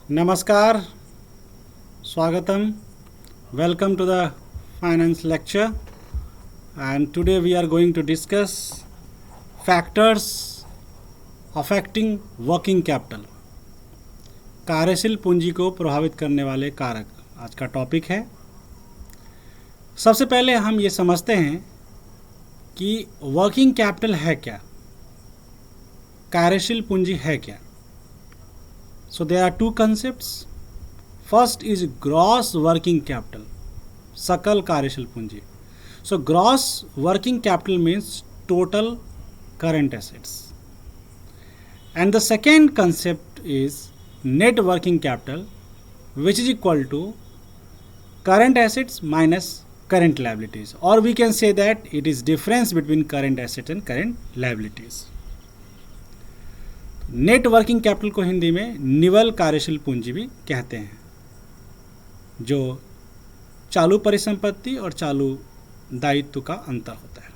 Namaskar, Swagatam. Welcome to the finance lecture. And today we are going to discuss factors affecting working capital. कार्यशील पूंजी को प्रभावित करने वाले कारक आज का टॉपिक है। सबसे पहले हम ये समझते हैं कि वर्किंग कैपिटल है क्या, कार्यशील पूंजी है क्या। So there are two concepts. First is gross working capital, सकल कार्यशील पूंजी. So gross working capital means total current assets. And the second concept is net working capital, which is equal to current assets minus current liabilities, or we can say that it is difference between current assets and current liabilities. Net working capital को हिंदी में निवल कार्यशील पूंजी भी कहते हैं, जो चालू परिसंपत्ति और चालू दायित्व का अंतर होता है।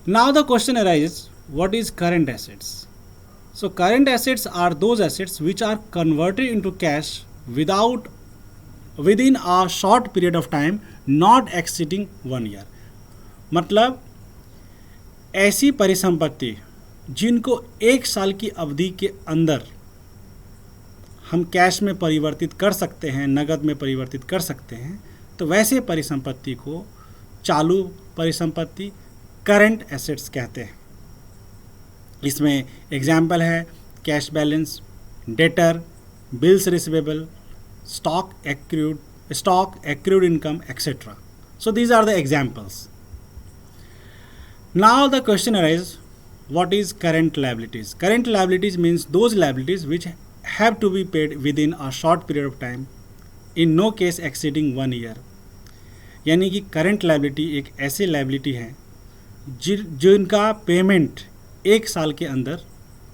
Now the question arises, what is current assets? So current assets are those assets which are converted into cash within a short period of time not exceeding 1 year. मतलब ऐसी परिसंपत्ति जिनको 1 साल की अवधि के अंदर हम कैश में परिवर्तित कर सकते हैं, नगद में परिवर्तित कर सकते हैं, तो वैसे परिसंपत्ति को चालू परिसंपत्ति, करंट एसेट्स कहते हैं। इसमें एग्जाम्पल है cash balance, debtor, bills receivable, stock accrued income et cetera. So these are the examples. Now the question arise, what is current liabilities? Current liabilities means those liabilities which have to be paid within a short period of time, in no case exceeding 1 year. यानी कि current liability एक ऐसी liability है जिनका payment 1 साल के अंदर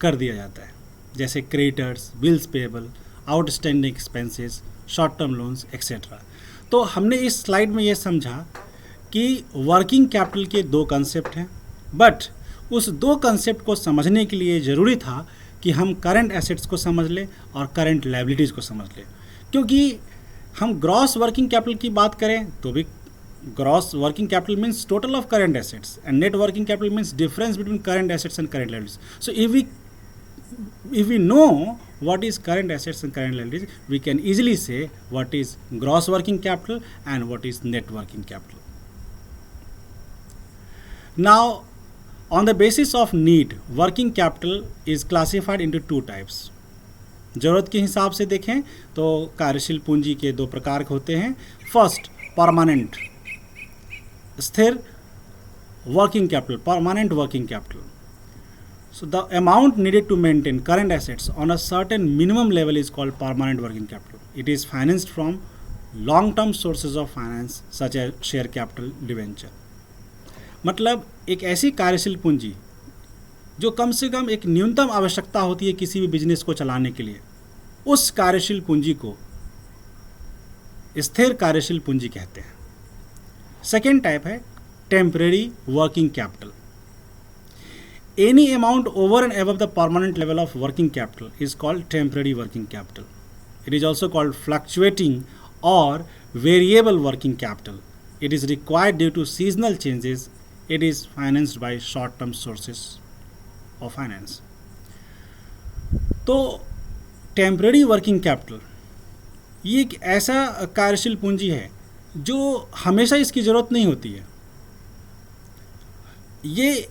कर दिया जाता है, जैसे creditors, bills payable, outstanding expenses, short term loans etcetera. तो हमने इस स्लाइड में ये समझा कि वर्किंग कैपिटल के 2 कंसेप्ट हैं, बट उस 2 कंसेप्ट को समझने के लिए ज़रूरी था कि हम करंट एसेट्स को समझ लें और करंट लायबिलिटीज़ को समझ लें। क्योंकि हम ग्रॉस वर्किंग कैपिटल की बात करें तो भी gross working capital means total of current assets, and net working capital means difference between current assets and current liabilities. So if we know what is current assets and current liabilities, we can easily say what is gross working capital and what is net working capital. Now, on the basis of need, working capital is classified into 2 types. ज़रूरत के हिसाब से देखें तो कार्यशील पूंजी के 2 प्रकार होते हैं। फर्स्ट, परमानेंट, स्थिर working capital, permanent working capital. So the amount needed to maintain current assets on a certain minimum level is called permanent working capital. It is financed from long-term sources of finance such as share capital, debenture. मतलब एक ऐसी कार्यशील पूंजी जो कम से कम एक न्यूनतम आवश्यकता होती है किसी भी बिजनेस को चलाने के लिए, उस कार्यशील पूंजी को स्थिर कार्यशील पूंजी कहते हैं. सेकेंड टाइप है temporary working capital. Any amount over and above the permanent level of working capital is called temporary working capital. It is also called fluctuating or variable working capital. It is required due to seasonal changes. It is financed by short-term sources of finance. तो temporary working capital ये एक ऐसा कार्यशील पूंजी है जो हमेशा इसकी ज़रूरत नहीं होती है. ये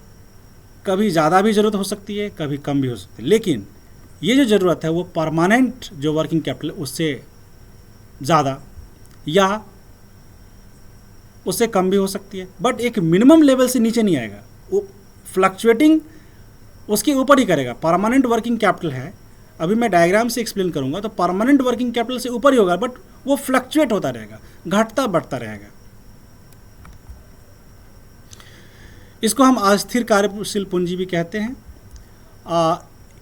कभी ज़्यादा भी ज़रूरत हो सकती है, कभी कम भी हो सकती है, लेकिन ये जो ज़रूरत है वो परमानेंट जो वर्किंग कैपिटल उससे ज़्यादा या उससे कम भी हो सकती है, बट एक मिनिमम लेवल से नीचे नहीं आएगा. वो फ्लक्चुएटिंग उसके ऊपर ही करेगा. परमानेंट वर्किंग कैपिटल है, अभी मैं डायग्राम से एक्सप्लेन करूँगा, तो परमानेंट वर्किंग कैपिटल से ऊपर ही होगा, बट वो फ्लक्चुएट होता रहेगा, घटता बढ़ता रहेगा. इसको हम अस्थिर कार्यशील पूंजी भी कहते हैं.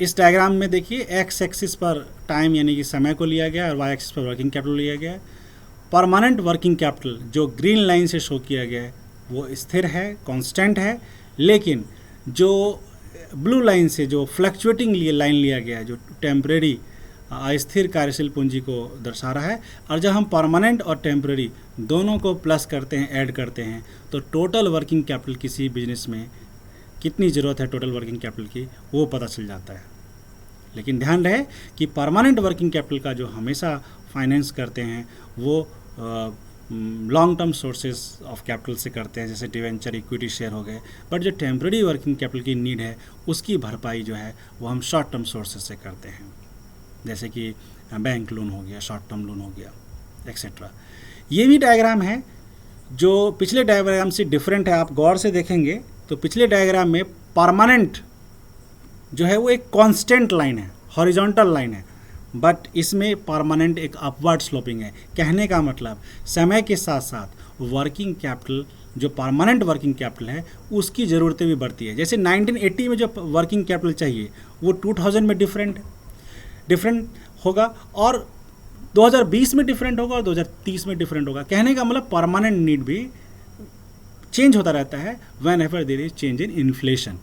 इस डायग्राम में देखिए एक्स एक्सिस पर टाइम यानी कि समय को लिया गया और वाई एक्सिस पर वर्किंग कैपिटल लिया गया है. परमानेंट वर्किंग कैपिटल जो ग्रीन लाइन से शो किया गया है वो स्थिर है, कांस्टेंट है, लेकिन जो ब्लू लाइन से जो फ्लक्चुएटिंग लाइन लिया गया है, जो टेम्परेरी अस्थिर कार्यशील पूंजी को दर्शा रहा है। और जब हम परमानेंट और टेम्पररी दोनों को प्लस करते हैं, ऐड करते हैं, तो टोटल वर्किंग कैपिटल किसी बिजनेस में कितनी ज़रूरत है टोटल वर्किंग कैपिटल की, वो पता चल जाता है। लेकिन ध्यान रहे कि परमानेंट वर्किंग कैपिटल का जो हमेशा फाइनेंस करते हैं वो long term sources of capital से करते हैं, जैसे डिवेंचर, इक्विटी शेयर हो गए। बट जो टेम्पररी वर्किंग कैपिटल की नीड है उसकी भरपाई जो है वो हम शॉर्ट टर्म सोर्सेज से करते हैं, जैसे कि बैंक लोन हो गया, शॉर्ट टर्म लोन हो गया, एक्सेट्रा। ये भी डायग्राम है जो पिछले डायग्राम से डिफरेंट है। आप गौर से देखेंगे तो पिछले डायग्राम में परमानेंट जो है वो एक कांस्टेंट लाइन है, हॉरिजॉन्टल लाइन है, बट इसमें परमानेंट एक अपवर्ड स्लोपिंग है। कहने का मतलब समय के साथ साथ वर्किंग कैपिटल, जो परमानेंट वर्किंग कैपिटल है, उसकी ज़रूरतें भी बढ़ती है। जैसे 1980 में जो वर्किंग कैपिटल चाहिए वो 2000 में डिफरेंट होगा, और 2020 में डिफरेंट होगा, और 2030 में डिफरेंट होगा। कहने का मतलब परमानेंट नीड भी चेंज होता रहता है whenever there is change in inflation,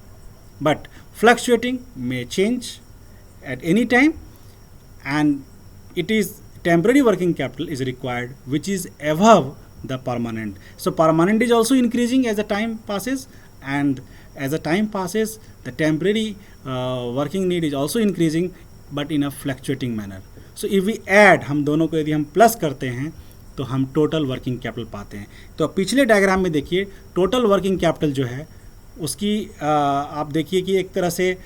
but fluctuating में change at any time, and it is temporary working capital is required which is above the permanent. So permanent is also increasing as the time passes, and as the time passes the temporary working need is also increasing, but in a fluctuating manner. So if we add, हम दोनों को यदि हम plus करते हैं तो हम total working capital पाते हैं। तो पिछले डायग्राम में देखिए टोटल वर्किंग कैपिटल जो है उसकी आप देखिए कि एक तरह से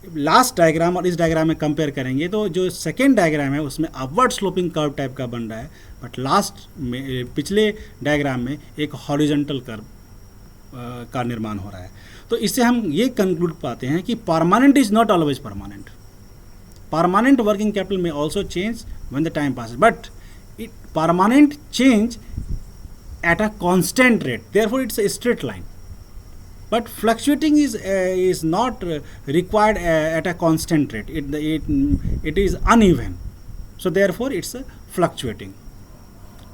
लास्ट डायग्राम और इस डायग्राम में कंपेयर करेंगे तो जो सेकेंड डायग्राम है उसमें अपवर्ड स्लोपिंग कर्व टाइप का बन रहा है, बट लास्ट में पिछले डायग्राम में एक हॉरिजॉन्टल कर्व का निर्माण हो रहा है। तो इससे हम ये कंक्लूड पाते हैं कि permanent is not always permanent. Permanent working capital में also change when the time passes, but it permanent change at a constant rate, therefore it's a straight line. But fluctuating is not required at a constant rate. It is uneven. So therefore, it's fluctuating.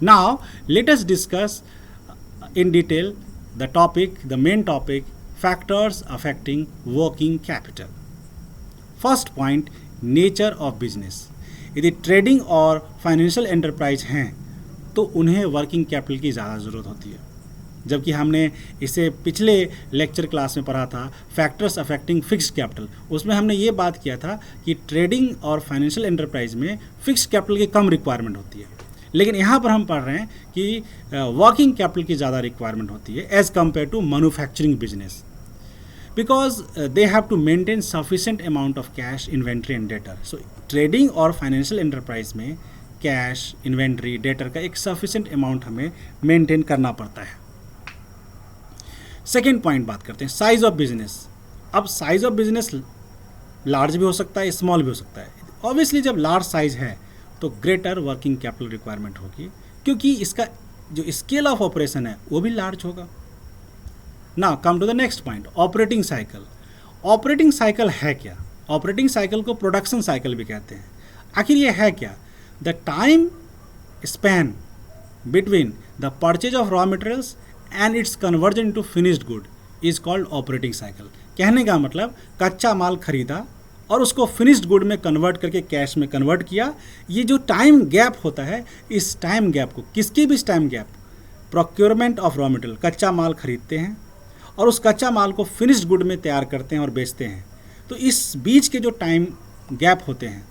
Now let us discuss in detail the main topic, factors affecting working capital. First point, nature of business. यदि trading और financial enterprise हैं तो उन्हें working capital की ज़्यादा ज़रूरत होती है, जबकि हमने इसे पिछले लेक्चर क्लास में पढ़ा था फैक्टर्स अफेक्टिंग फिक्स्ड कैपिटल। उसमें हमने ये बात किया था कि ट्रेडिंग और फाइनेंशियल एंटरप्राइज में फिक्स्ड कैपिटल की कम रिक्वायरमेंट होती है, लेकिन यहाँ पर हम पढ़ रहे हैं कि वर्किंग कैपिटल की ज़्यादा रिक्वायरमेंट होती है as compare to manufacturing business, because they have to maintain sufficient amount of cash, inventory and debtor. So trading और फाइनेंशियल एंटरप्राइज में कैश, इन्वेंट्री, डेटर का एक सफिशेंट अमाउंट हमें मेंटेन करना पड़ता है। सेकेंड पॉइंट बात करते हैं, साइज ऑफ बिजनेस। अब साइज ऑफ बिजनेस लार्ज भी हो सकता है, स्मॉल भी हो सकता है। ऑब्वियसली जब लार्ज साइज है तो ग्रेटर वर्किंग कैपिटल रिक्वायरमेंट होगी, क्योंकि इसका जो स्केल ऑफ ऑपरेशन है वो भी लार्ज होगा। Now come to the next point, operating cycle. Operating cycle है क्या? ऑपरेटिंग साइकिल को प्रोडक्शन साइकिल भी कहते हैं। आखिर ये है क्या? The time span between the purchase of raw materials and its conversion to finished good is called operating cycle. कहने का मतलब कच्चा माल खरीदा और उसको फिनिश्ड गुड में कन्वर्ट करके कैश में कन्वर्ट किया। ये जो टाइम गैप होता है, इस टाइम गैप को, किसके बीच time gap? Procurement of raw material, कच्चा माल खरीदते हैं और उस कच्चा माल को फिनिश्ड गुड में तैयार करते हैं और बेचते हैं। तो इस बीच के जो टाइम गैप होते हैं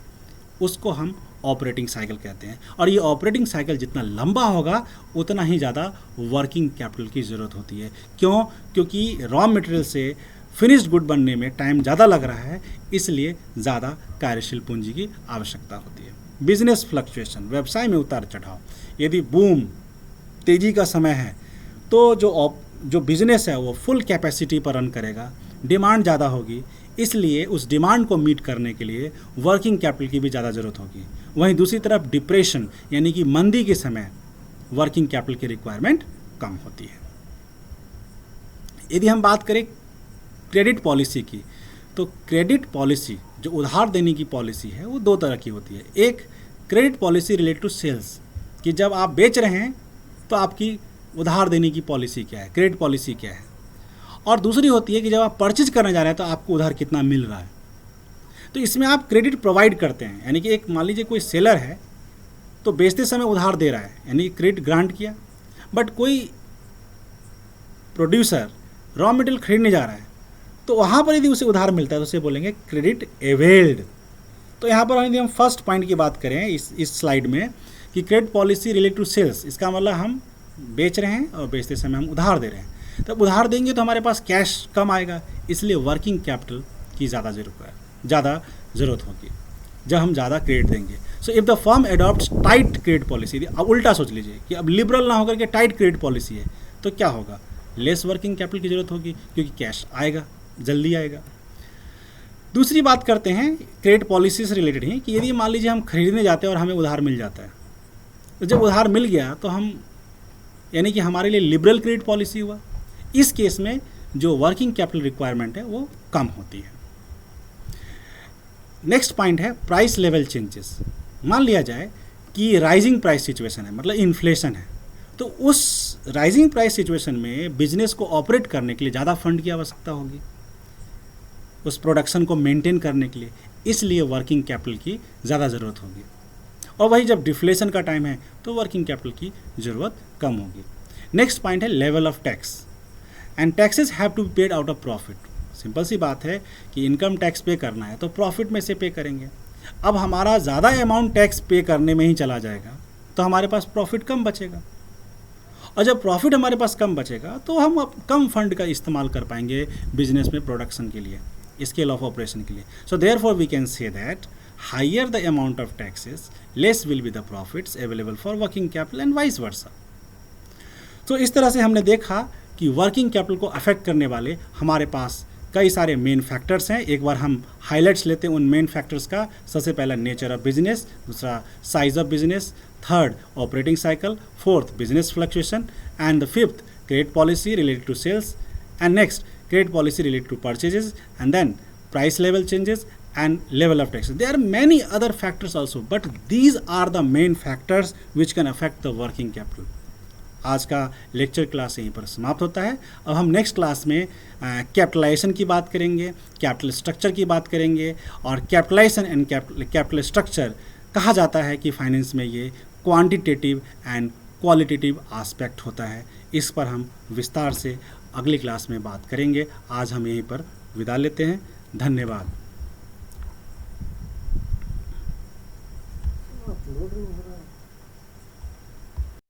उसको हम ऑपरेटिंग साइकिल कहते हैं। और ये ऑपरेटिंग साइकिल जितना लंबा होगा उतना ही ज़्यादा वर्किंग कैपिटल की ज़रूरत होती है। क्यों? क्योंकि रॉ मटेरियल से फिनिश्ड गुड बनने में टाइम ज़्यादा लग रहा है, इसलिए ज़्यादा कार्यशील पूंजी की आवश्यकता होती है। बिजनेस फ्लक्चुएशन, व्यवसाय में उतार चढ़ाव। यदि बूम, तेज़ी का समय है तो जो बिजनेस है वो फुल कैपेसिटी पर रन करेगा, डिमांड ज़्यादा होगी, इसलिए उस डिमांड को मीट करने के लिए वर्किंग कैपिटल की भी ज़्यादा ज़रूरत होगी। वहीं दूसरी तरफ डिप्रेशन यानी कि मंदी के समय वर्किंग कैपिटल की रिक्वायरमेंट कम होती है। यदि हम बात करें क्रेडिट पॉलिसी की, तो क्रेडिट पॉलिसी जो उधार देने की पॉलिसी है वो दो तरह की होती है। एक credit policy related to sales, कि जब आप बेच रहे हैं तो आपकी उधार देने की पॉलिसी क्या है, क्रेडिट पॉलिसी क्या है। और दूसरी होती है कि जब आप परचेज करने जा रहे हैं तो आपको उधार कितना मिल रहा है। तो इसमें आप क्रेडिट प्रोवाइड करते हैं, यानी कि एक मान लीजिए कोई सेलर है तो बेचते समय उधार दे रहा है, यानी क्रेडिट ग्रांट किया, बट कोई प्रोड्यूसर रॉ मटेरियल खरीदने जा रहा है तो वहाँ पर यदि उसे उधार मिलता है तो उसे बोलेंगे क्रेडिट अवेल्ड। तो यहाँ पर यदि हम फर्स्ट पॉइंट की बात करें इस स्लाइड में कि credit policy related to sales, इसका मतलब हम बेच रहे हैं और बेचते समय हम उधार दे रहे हैं। तब उधार देंगे तो हमारे पास कैश कम आएगा, इसलिए वर्किंग कैपिटल की ज़्यादा ज़रूरत होगी जब हम ज़्यादा क्रेडिट देंगे। So if the firm adopt tight credit policy, अब उल्टा सोच लीजिए कि अब लिबरल ना होकर के टाइट क्रेडिट पॉलिसी है तो क्या होगा, लेस वर्किंग कैपिटल की ज़रूरत होगी क्योंकि कैश आएगा, जल्दी आएगा। दूसरी बात करते हैं क्रेडिट पॉलिसी से रिलेटेड ही कि यदि मान लीजिए हम खरीदने जाते हैं और हमें उधार मिल जाता है, तो जब उधार मिल गया तो हम यानी कि हमारे लिए लिबरल क्रेडिट पॉलिसी हुआ। इस केस में जो वर्किंग कैपिटल रिक्वायरमेंट है वो कम होती है। नेक्स्ट पॉइंट है प्राइस लेवल चेंजेस। मान लिया जाए कि राइजिंग प्राइस सिचुएशन है, मतलब इन्फ्लेशन है, तो उस राइजिंग प्राइस सिचुएशन में बिजनेस को ऑपरेट करने के लिए ज़्यादा फंड की आवश्यकता होगी, उस प्रोडक्शन को मेंटेन करने के लिए, इसलिए वर्किंग कैपिटल की ज़्यादा ज़रूरत होगी। और वही जब डिफ्लेशन का टाइम है तो वर्किंग कैपिटल की ज़रूरत कम होगी। नेक्स्ट पॉइंट है level of tax, and taxes have to be paid out of profit. Simple सी बात है कि इनकम टैक्स पे करना है तो प्रॉफिट में से पे करेंगे। अब हमारा ज़्यादा अमाउंट टैक्स पे करने में ही चला जाएगा तो हमारे पास प्रॉफिट कम बचेगा, और जब प्रॉफिट हमारे पास कम बचेगा तो हम अब कम फंड का इस्तेमाल कर पाएंगे बिजनेस में प्रोडक्शन के लिए, स्केल ऑफ ऑपरेशन के लिए। So therefore we can say that higher the amount of taxes less will be the profits available for working capital and vice versa. तो इस तरह से हमने देखा कि वर्किंग कैपिटल को अफेक्ट करने वाले हमारे पास कई सारे मेन फैक्टर्स हैं। एक बार हम हाइलाइट्स लेते हैं उन मेन फैक्टर्स का। सबसे पहला नेचर ऑफ बिजनेस, दूसरा size of business, third operating cycle, fourth business fluctuation, and the fifth credit policy related to sales, and next credit policy related to purchases, and then price level changes and level of taxes. There are many other factors also, but these are the main factors which can affect the working capital. आज का lecture class यहीं पर समाप्त होता है। अब हम next class में कैपिटलाइजेशन की बात करेंगे, कैपिटल स्ट्रक्चर की बात करेंगे, और कैपिटलाइजेशन एंड कैपिटल स्ट्रक्चर कहा जाता है कि फाइनेंस में ये क्वांटिटेटिव एंड क्वालिटेटिव आस्पेक्ट होता है। इस पर हम विस्तार से अगली क्लास में बात करेंगे। आज हम यहीं पर विदा लेते हैं। धन्यवाद।